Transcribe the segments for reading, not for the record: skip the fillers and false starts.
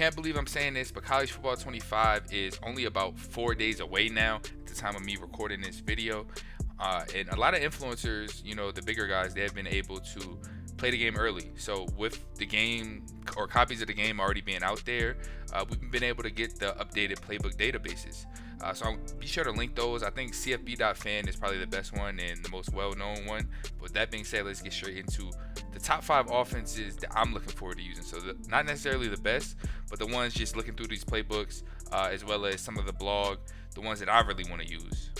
can't believe I'm saying this, but college football 25 is only about 4 days away now at the time of me recording this video. And a lot of influencers, the bigger guys, they have been able to play the game early. So with the game or copies of the game already being out there, we've been able to get the updated playbook databases. So I'll be sure to link those. I think CFB.fan is probably the best one and the most well-known one. But with that being said, let's get straight into the top 5 offenses that I'm looking forward to using. So not necessarily the best, but the ones just looking through these playbooks, as well as some of the blog, the ones that I really want to use.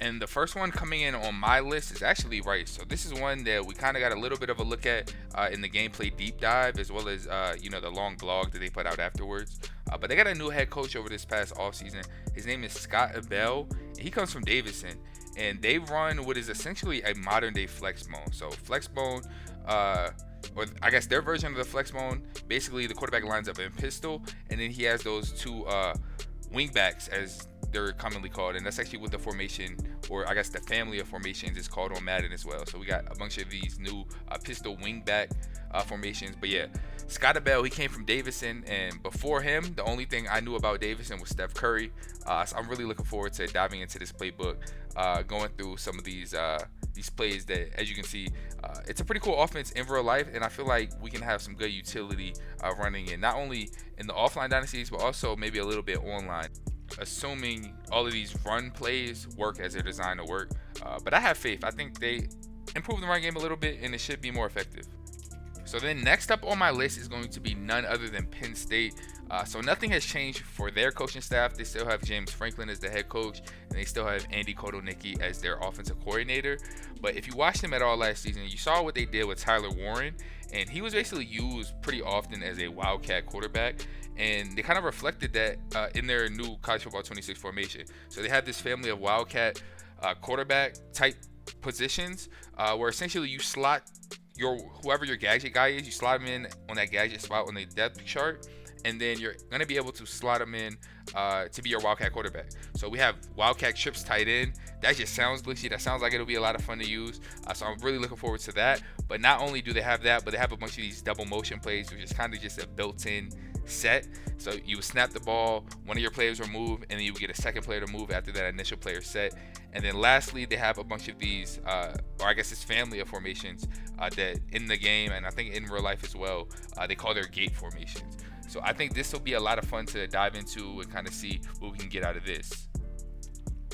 And the first one coming in on my list is actually Rice. So this is one that we kind of got a little bit of a look at in the gameplay deep dive, as well as the long blog that they put out afterwards. But they got a new head coach over this past offseason. His name is Scott Abell. He comes from Davidson, and they run what is essentially a modern day flexbone. So flexbone, or I guess their version of the flexbone, basically the quarterback lines up in pistol, and then he has those two wingbacks, as they're commonly called, and that's actually what the formation, or I guess the family of formations, is called on Madden as well. So we got a bunch of these new pistol wingback formations. But yeah, Scott Abell, he came from Davidson, and before him, the only thing I knew about Davidson was Steph Curry. So I'm really looking forward to diving into this playbook, going through some of these plays that, as you can see, it's a pretty cool offense in real life, and I feel like we can have some good utility running it, not only in the offline dynasties, but also maybe a little bit online, assuming all of these run plays work as they're designed to work. But I have faith. I think they improved the run game a little bit, and it should be more effective. So then next up on my list is going to be none other than Penn State. So nothing has changed for their coaching staff. They still have James Franklin as the head coach, and they still have Andy Kotelnicki as their offensive coordinator. But if you watched them at all last season, you saw what they did with Tyler Warren, and he was basically used pretty often as a wildcat quarterback. And they kind of reflected that in their new college football 26 formation. So they have this family of wildcat quarterback type positions, where essentially you slot whoever your gadget guy is, you slot him in on that gadget spot on the depth chart, and then you're going to be able to slot him in to be your wildcat quarterback. So we have wildcat trips tight end. That just sounds glitchy. That sounds like it'll be a lot of fun to use. So I'm really looking forward to that. But not only do they have that, but they have a bunch of these double motion plays, which is kind of just a built-in set. So you would snap the ball, one of your players will move, and then you would get a second player to move after that initial player set. And then lastly, they have a bunch of these, or I guess this family of formations that in the game, and I think in real life as well, they call their gate formations. So I think this will be a lot of fun to dive into and kind of see what we can get out of this.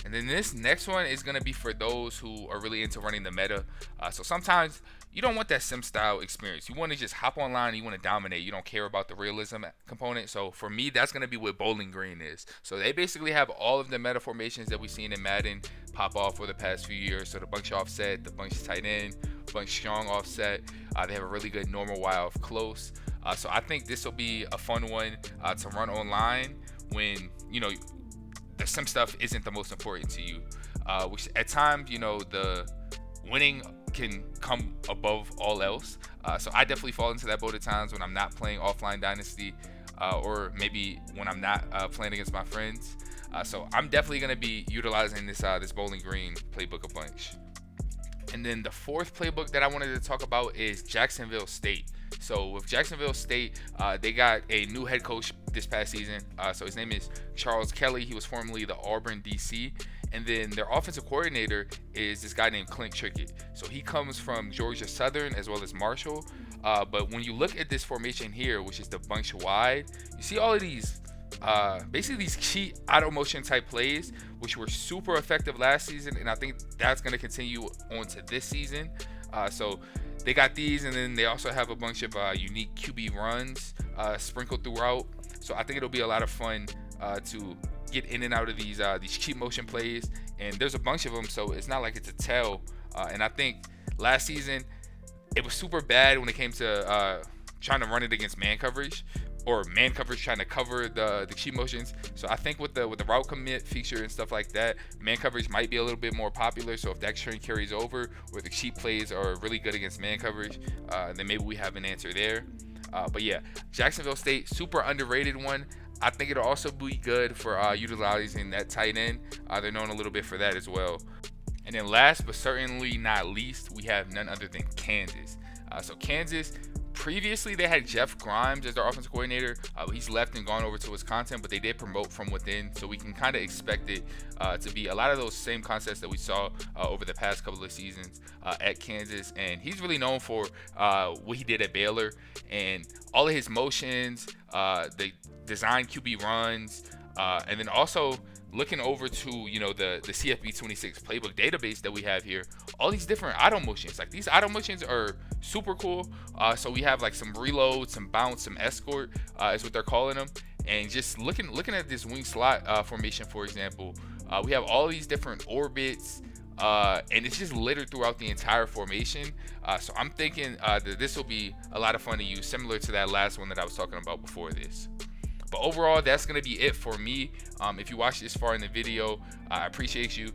And then this next one is going to be for those who are really into running the meta. So sometimes you don't want that sim style experience. You want to just hop online, you want to dominate. You don't care about the realism component. So for me, that's going to be what Bowling Green is. So they basically have all of the meta formations that we've seen in Madden pop off for the past few years. So the bunch offset, the bunch tight end, bunch strong offset. They have a really good normal wild close. So I think this will be a fun one to run online when, the sim stuff isn't the most important to you. Which at times, the winning can come above all else. So I definitely fall into that boat at times when I'm not playing offline dynasty, or maybe when I'm not playing against my friends. So I'm definitely going to be utilizing this Bowling Green playbook a bunch. And then the fourth playbook that I wanted to talk about is Jacksonville State. So with Jacksonville State, they got a new head coach this past season. So his name is Charles Kelly. He was formerly the Auburn DC. And then their offensive coordinator is this guy named Clint Trickett. So he comes from Georgia Southern as well as Marshall. But when you look at this formation here, which is the bunch wide, you see all of these basically these cheat auto motion type plays, which were super effective last season, and I think that's going to continue on to this season. So they got these, and then they also have a bunch of unique QB runs sprinkled throughout. So I think it'll be a lot of fun to get in and out of these cheat motion plays, and there's a bunch of them, so it's not like it's a tell. And I think last season it was super bad when it came to trying to run it against man coverage, or man coverage trying to cover the cheat motions. So I think with the route commit feature and stuff like that, man coverage might be a little bit more popular. So if that trend carries over, where the cheat plays are really good against man coverage, then maybe we have an answer there. But yeah, Jacksonville State, super underrated one. I think it'll also be good for utilizing that tight end. They're known a little bit for that as well. And then last but certainly not least, we have none other than Kansas. So Kansas, Previously, they had Jeff Grimes as their offensive coordinator. He's left and gone over to Wisconsin, but they did promote from within, so we can kind of expect it to be a lot of those same concepts that we saw over the past couple of seasons at Kansas. And he's really known for what he did at Baylor and all of his motions, the design QB runs, and then also looking over to the CFB 26 playbook database that we have here, all these different auto motions. Like, these auto motions are super cool. So we have like some reload, some bounce, some escort is what they're calling them. And just looking at this wing slot formation, for example, we have all these different orbits, and it's just littered throughout the entire formation. So I'm thinking that this will be a lot of fun to use, similar to that last one that I was talking about before this. But overall, that's going to be it for me. If you watched this far in the video, I appreciate you.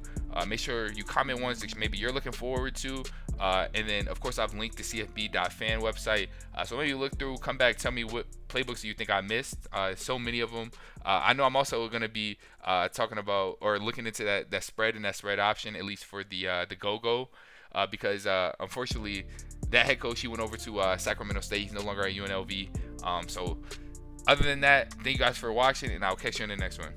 Make sure you comment ones that maybe you're looking forward to. And then, of course, I've linked the cfb.fan website. So maybe look through, come back, tell me what playbooks you think I missed. So many of them. I know I'm also going to be talking about or looking into that spread and that spread option, at least for the go-go. Because unfortunately, that head coach, he went over to Sacramento State. He's no longer at UNLV. So other than that, thank you guys for watching, and I'll catch you in the next one.